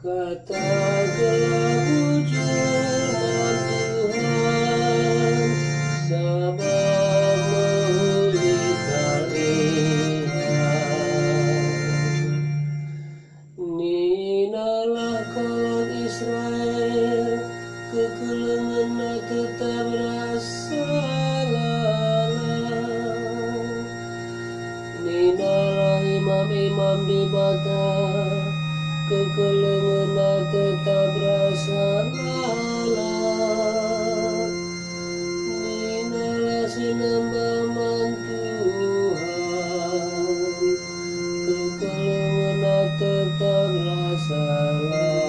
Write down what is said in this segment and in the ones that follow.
Katakanlah pujian Tuhan, sabab memulihkan ia. Ninalah kolot Israel, kekelengan tetap rasalah. Ninalah imam-imam di bata, kekelengan tetap rasalah. Ninalah sinambaman Tuhan, kekelengan tetap rasalah.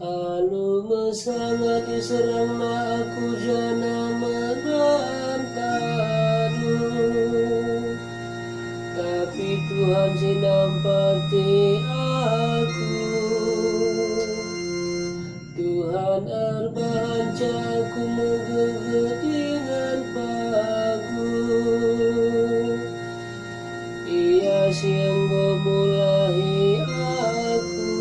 Anu mesangat diserang aku jana menantanu, tapi Tuhan sinampati aku. Tuhan arbahancaku megeget dengan pagu. Ia sianggo mulahi aku,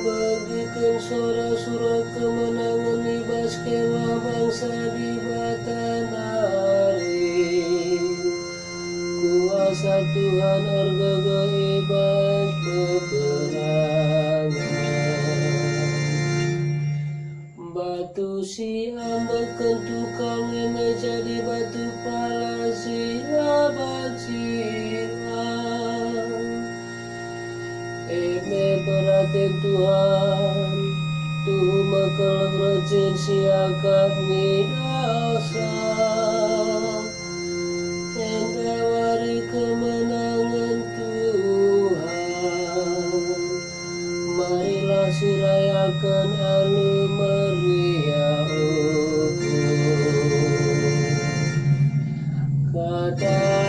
bagikan sora-sora kemenangan libas kemah bangsa di batanari. Kuasa Tuhan ergegehibas peperangan. Batu si ambekan tukang ini jadi batu pala sirabat sirang. Eme beratin Tuhan, tuh makelak rejin siakap minasa. Endawari kemenangan Tuhan, marilah sirayakan anu meriah. Kata